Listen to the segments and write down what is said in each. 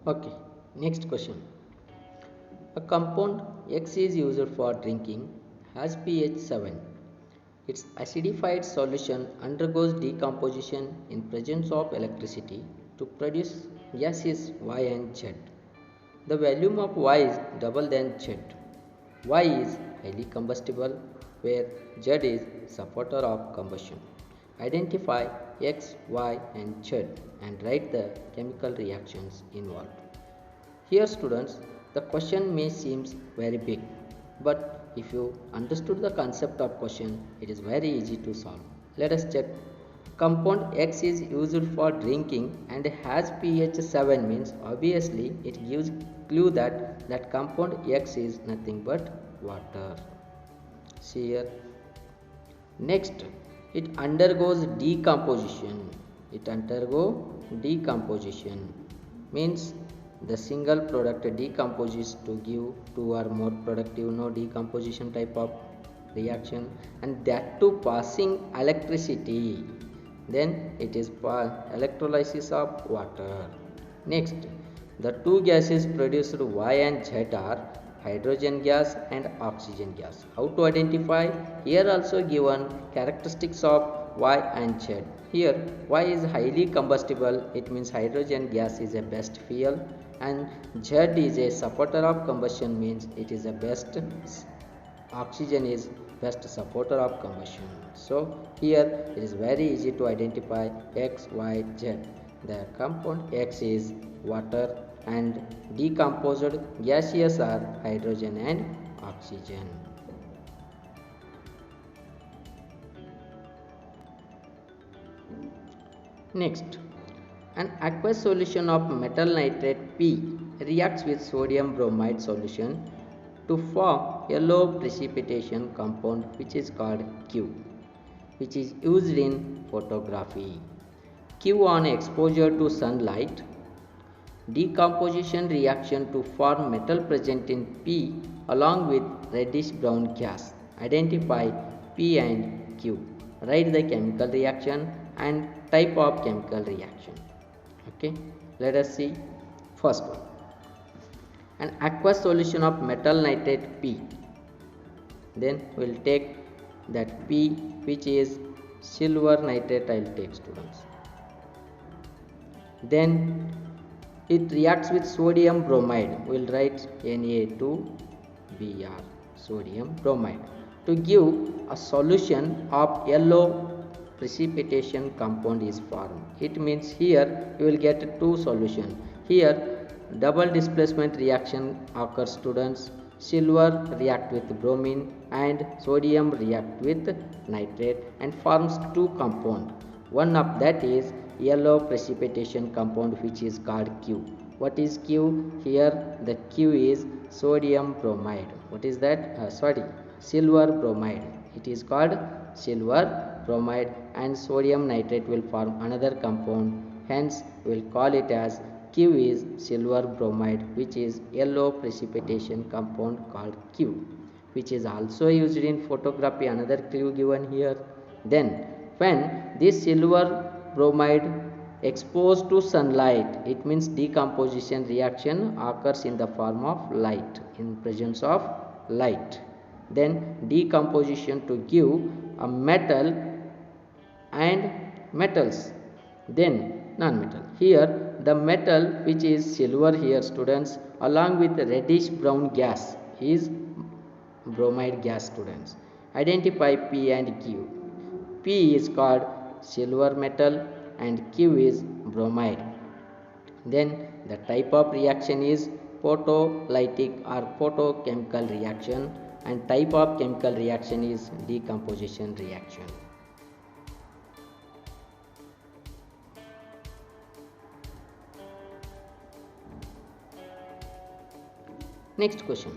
Okay, next question. A compound X is used for drinking has pH 7. Its acidified solution undergoes decomposition in presence of electricity to produce gases Y and Z. The volume of Y is double than Z. Y is highly combustible where Z is supporter of combustion. Identify X, Y and Z and write the chemical reactions involved. Here students, the question may seem very big, but if you understood the concept of question, it is very easy to solve. Let us check. Compound X is used for drinking and has pH 7 means obviously it gives clue that compound X is nothing but water. See here. Next, it undergoes decomposition. It undergo decomposition means the single product decomposes to give two or more productive no decomposition type of reaction, and that too passing electricity. Then it is electrolysis of water. Next, the two gases produced Y and Z are hydrogen gas and oxygen gas. How to identify? Here also given characteristics of Y and Z. Here Y is highly combustible, it means hydrogen gas is a best fuel, and Z is a supporter of combustion means it is a best, oxygen is best supporter of combustion. So here it is very easy to identify X, Y, Z. The compound X is water and decomposed gases are hydrogen and oxygen. Next, an aqueous solution of metal nitrate P reacts with sodium bromide solution to form yellow precipitation compound which is called Q, which is used in photography. Q on exposure to sunlight, decomposition reaction to form metal present in P along with reddish brown gas. Identify P and Q. Write the chemical reaction and type of chemical reaction. Okay, let us see first one. An aqueous solution of metal nitrate P. Then we will take that P which is silver nitrate. I will take students. Then it reacts with sodium bromide. We will write Na2Br, sodium bromide, to give a solution of yellow precipitation compound is formed. It means here you will get two solutions. Here double displacement reaction occurs students. Silver react with bromine and sodium react with nitrate and forms two compound. One of that is yellow precipitation compound which is called Q. What is Q? Here the Q is sodium bromide. What is that? Silver bromide. It is called silver bromide and sodium nitrate will form another compound. Hence we will call it as Q is silver bromide which is yellow precipitation compound called Q, which is also used in photography. Another clue given here. Then when this silver bromide exposed to sunlight, it means decomposition reaction occurs in the form of light, in presence of light. Then decomposition to give a metal and metals, then non-metal. Here the metal which is silver here students along with reddish brown gas is bromide gas students. Identify P and Q. P is called silver metal and Q is bromide. Then the type of reaction is photolytic or photochemical reaction, and type of chemical reaction is decomposition reaction. Next question.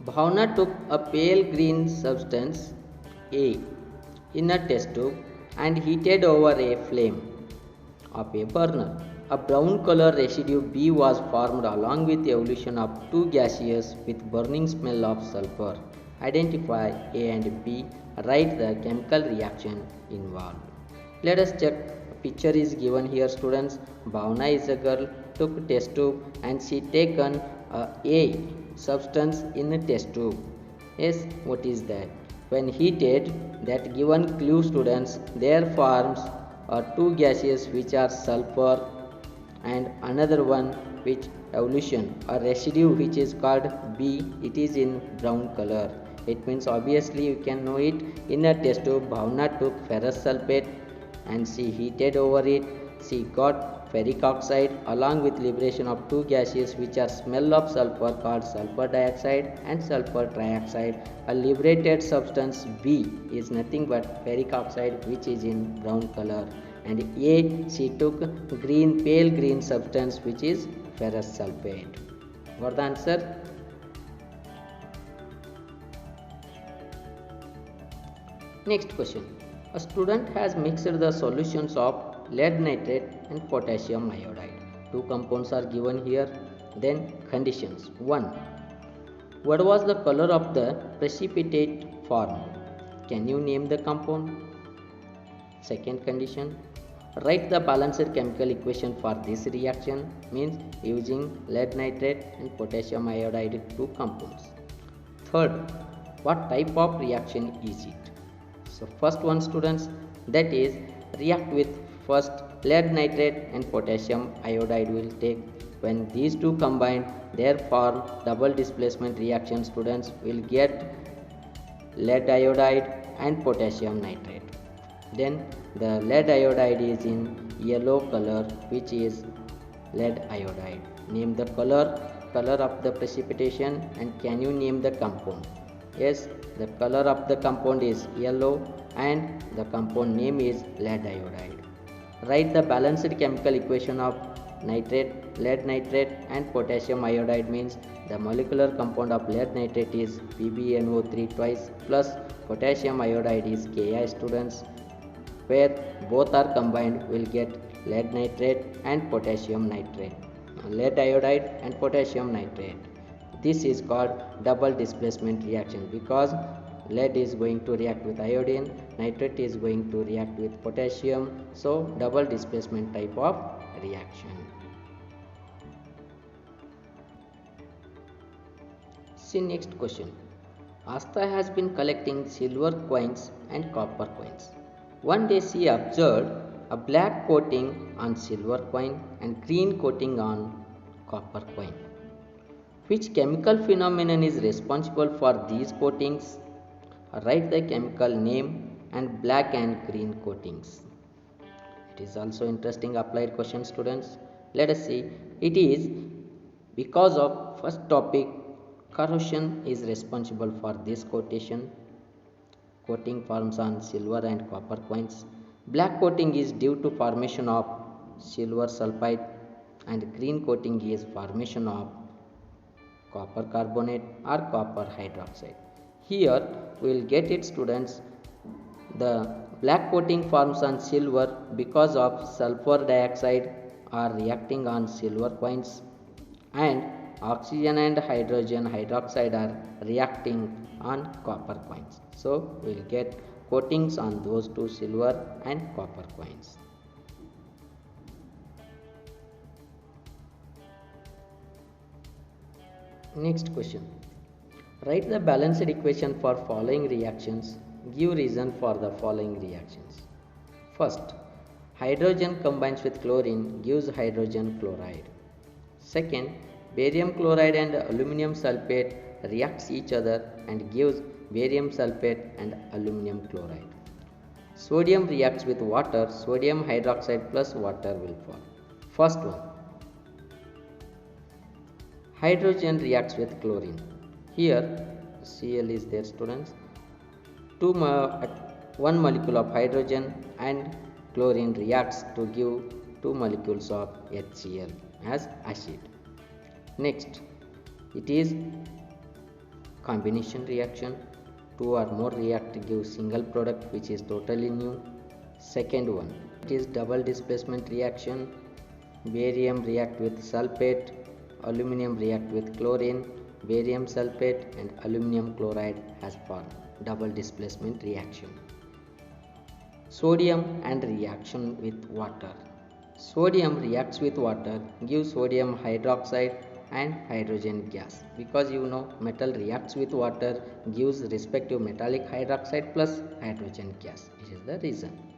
Bhavna took a pale green substance A in a test tube and heated over a flame of a burner. A brown color residue B was formed along with the evolution of two gases with burning smell of sulfur. Identify A and B. Write the chemical reaction involved. Let us check picture is given here, students. Bhavna is a girl, took test tube and she taken a substance in the test tube. Yes, what is that? When heated, that given clue, students, there forms two gases which are sulfur and another one which evolution a residue which is called B. It is in brown color. It means obviously you can know it. In a test tube, Bhavna took ferrous sulfate and she heated over it. She got ferric oxide along with liberation of two gases which are smell of sulfur called sulfur dioxide and sulfur trioxide. A liberated substance B is nothing but ferric oxide which is in brown color. And A, she took pale green substance which is ferrous sulfate. Got the answer? Next question. A student has mixed the solutions of lead nitrate and potassium iodide. Two compounds are given here. Then conditions. 1. What was the color of the precipitate formed? Can you name the compound? Second condition. Write the balanced chemical equation for this reaction, means using lead nitrate and potassium iodide two compounds. Third, what type of reaction is it? So first one, students, that is react with first lead nitrate and potassium iodide will take. When these two combine, therefore double displacement reaction, students, will get lead iodide and potassium nitrate. Then the lead iodide is in yellow color which is lead iodide. Name the color of the precipitation and can you name the compound? Yes, the color of the compound is yellow and the compound name is lead iodide. Write the balanced chemical equation of lead nitrate and potassium iodide, means the molecular compound of lead nitrate is PbNO3 twice plus potassium iodide is Ki, students, where both are combined will get lead nitrate and potassium nitrate, lead iodide and potassium nitrate. This is called double displacement reaction because lead is going to react with iodine, nitrate is going to react with potassium, so double displacement type of reaction. See next question. Asta has been collecting silver coins and copper coins. One day she observed a black coating on silver coin and green coating on copper coin. Which chemical phenomenon is responsible for these coatings? Write the chemical name and black and green coatings. It is also interesting applied question, students. Let us see. It is because of first topic, corrosion is responsible for this coating forms on silver and copper coins. Black coating is due to formation of silver sulfide and green coating is formation of copper carbonate or copper hydroxide. Here we will get it, students. The black coating forms on silver because of sulfur dioxide are reacting on silver coins and oxygen and hydrogen hydroxide are reacting on copper coins. So we will get coatings on those two silver and copper coins. Next question. Write the balanced equation for following reactions. Give reason for the following reactions. First, hydrogen combines with chlorine gives hydrogen chloride. Second, barium chloride and aluminum sulfate reacts each other and gives barium sulfate and aluminum chloride. Sodium reacts with water, sodium hydroxide plus water will form. First one, hydrogen reacts with chlorine. Here Cl is there, students. One molecule of hydrogen and chlorine reacts to give 2 molecules of HCl as acid. Next, it is combination reaction. 2 or more react to give single product which is totally new. Second one, it is double displacement reaction. Barium react with sulfate, aluminum react with chlorine, barium sulfate and aluminum chloride has formed double displacement reaction. Sodium and reaction with water. Sodium reacts with water, gives sodium hydroxide and hydrogen gas. Because you know metal reacts with water, gives respective metallic hydroxide plus hydrogen gas. This is the reason.